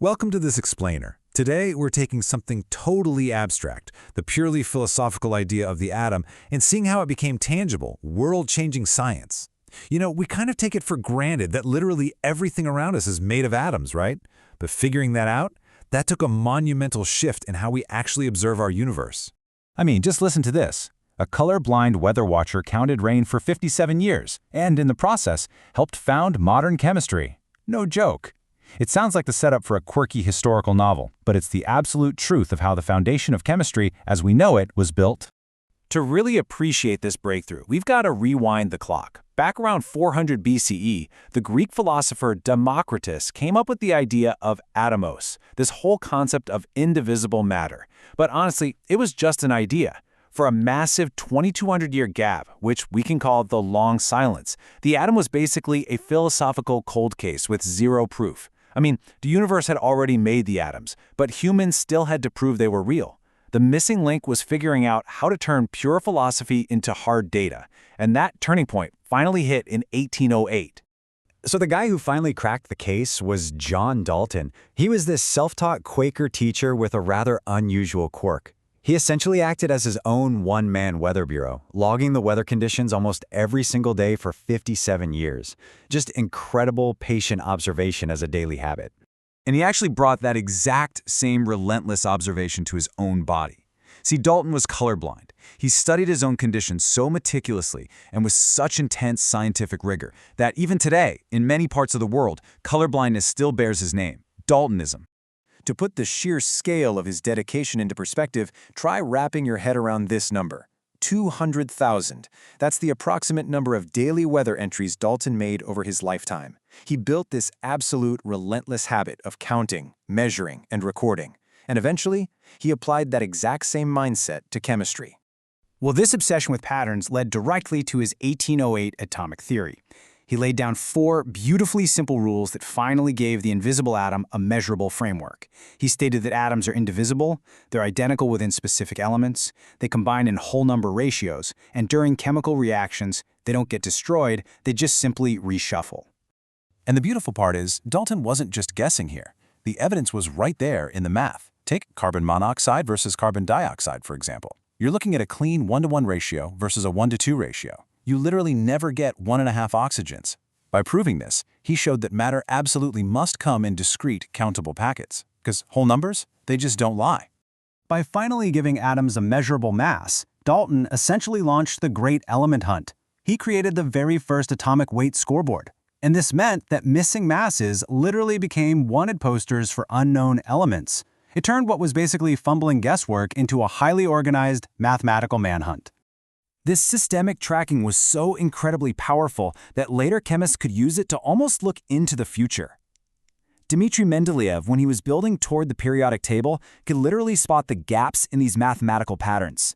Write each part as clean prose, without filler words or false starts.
Welcome to this explainer. Today, we're taking something totally abstract, the purely philosophical idea of the atom, and seeing how it became tangible, world-changing science. We kind of take it for granted that literally everything around us is made of atoms, right? But figuring that out, that took a monumental shift in how we actually observe our universe. Just listen to this. A color-blind weather watcher counted rain for 57 years, and in the process, helped found modern chemistry. No joke. It sounds like the setup for a quirky historical novel, but it's the absolute truth of how the foundation of chemistry, as we know it, was built. To really appreciate this breakthrough, we've got to rewind the clock. Back around 400 BCE, the Greek philosopher Democritus came up with the idea of atomos, this whole concept of indivisible matter. But honestly, it was just an idea. For a massive 2,200-year gap, which we can call the long silence, the atom was basically a philosophical cold case with zero proof. The universe had already made the atoms, but humans still had to prove they were real. The missing link was figuring out how to turn pure philosophy into hard data, and that turning point finally hit in 1808. So the guy who finally cracked the case was John Dalton. He was this self-taught Quaker teacher with a rather unusual quirk. He essentially acted as his own one-man weather bureau, logging the weather conditions almost every single day for 57 years. Just incredible patient observation as a daily habit. And he actually brought that exact same relentless observation to his own body. See, Dalton was colorblind. He studied his own conditions so meticulously and with such intense scientific rigor that even today, in many parts of the world, colorblindness still bears his name, Daltonism. To put the sheer scale of his dedication into perspective, try wrapping your head around this number. 200,000. That's the approximate number of daily weather entries Dalton made over his lifetime. He built this absolute relentless habit of counting, measuring, and recording. And eventually, he applied that exact same mindset to chemistry. Well, this obsession with patterns led directly to his 1808 atomic theory. He laid down 4 beautifully simple rules that finally gave the invisible atom a measurable framework. He stated that atoms are indivisible, they're identical within specific elements, they combine in whole number ratios, and during chemical reactions, they don't get destroyed, they just simply reshuffle. And the beautiful part is, Dalton wasn't just guessing here. The evidence was right there in the math. Take carbon monoxide versus carbon dioxide, for example. You're looking at a clean 1-to-1 ratio versus a 1-to-2 ratio. You literally never get 1.5 oxygens. By proving this, he showed that matter absolutely must come in discrete, countable packets, because whole numbers, they just don't lie. By finally giving atoms a measurable mass, Dalton essentially launched the great element hunt. He created the very first atomic weight scoreboard. And this meant that missing masses literally became wanted posters for unknown elements. It turned what was basically fumbling guesswork into a highly organized mathematical manhunt. This systemic tracking was so incredibly powerful that later chemists could use it to almost look into the future. Dmitri Mendeleev, when he was building toward the periodic table, could literally spot the gaps in these mathematical patterns.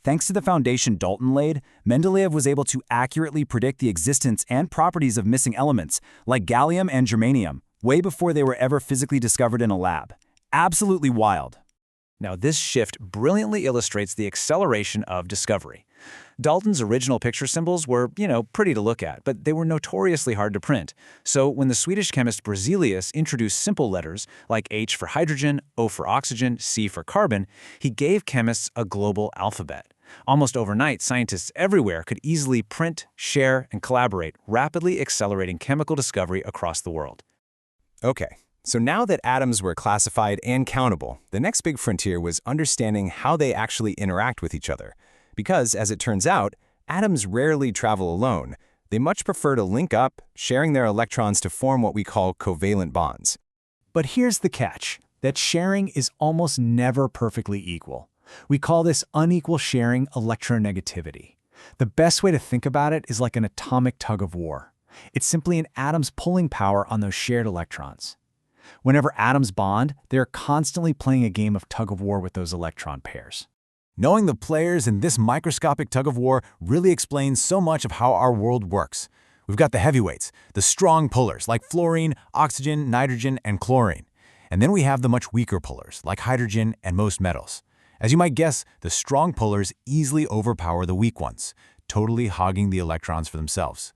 Thanks to the foundation Dalton laid, Mendeleev was able to accurately predict the existence and properties of missing elements, like gallium and germanium, way before they were ever physically discovered in a lab. Absolutely wild. Now, this shift brilliantly illustrates the acceleration of discovery. Dalton's original picture symbols were, pretty to look at, but they were notoriously hard to print. So when the Swedish chemist Berzelius introduced simple letters like H for hydrogen, O for oxygen, C for carbon, he gave chemists a global alphabet. Almost overnight, scientists everywhere could easily print, share, and collaborate, rapidly accelerating chemical discovery across the world. Okay. So now that atoms were classified and countable, the next big frontier was understanding how they actually interact with each other. Because, as it turns out, atoms rarely travel alone. They much prefer to link up, sharing their electrons to form what we call covalent bonds. But here's the catch, that sharing is almost never perfectly equal. We call this unequal sharing electronegativity. The best way to think about it is like an atomic tug of war. It's simply an atom's pulling power on those shared electrons. Whenever atoms bond, they're constantly playing a game of tug-of-war with those electron pairs. Knowing the players in this microscopic tug-of-war really explains so much of how our world works. We've got the heavyweights, the strong pullers like fluorine, oxygen, nitrogen, and chlorine. And then we have the much weaker pullers like hydrogen and most metals. As you might guess, the strong pullers easily overpower the weak ones, totally hogging the electrons for themselves.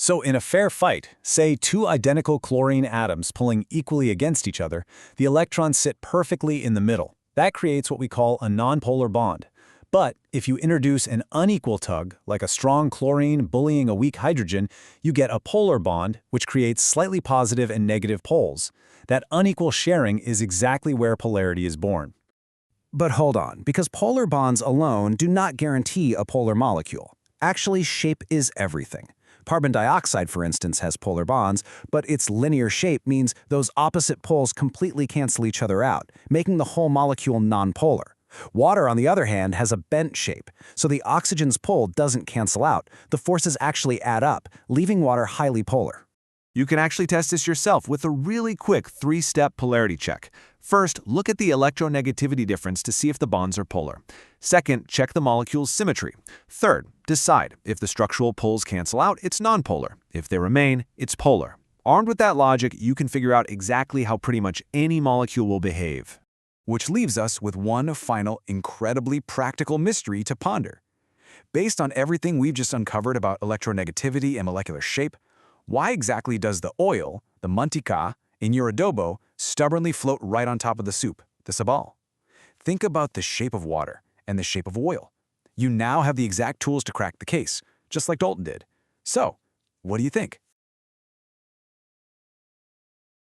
So in a fair fight, say two identical chlorine atoms pulling equally against each other, the electrons sit perfectly in the middle. That creates what we call a nonpolar bond. But if you introduce an unequal tug, like a strong chlorine bullying a weak hydrogen, you get a polar bond, which creates slightly positive and negative poles. That unequal sharing is exactly where polarity is born. But hold on, because polar bonds alone do not guarantee a polar molecule. Actually, shape is everything. Carbon dioxide, for instance, has polar bonds, but its linear shape means those opposite poles completely cancel each other out, making the whole molecule nonpolar. Water, on the other hand, has a bent shape, so the oxygen's pull doesn't cancel out. The forces actually add up, leaving water highly polar. You can actually test this yourself with a really quick 3-step polarity check. First, look at the electronegativity difference to see if the bonds are polar. Second, check the molecule's symmetry. Third, decide if the structural poles cancel out, it's nonpolar. If they remain, it's polar. Armed with that logic, you can figure out exactly how pretty much any molecule will behave. Which leaves us with one final, incredibly practical mystery to ponder. Based on everything we've just uncovered about electronegativity and molecular shape, why exactly does the oil, the mantika, in your adobo stubbornly float right on top of the soup, the sabal? Think about the shape of water and the shape of oil. You now have the exact tools to crack the case, just like Dalton did. So, what do you think?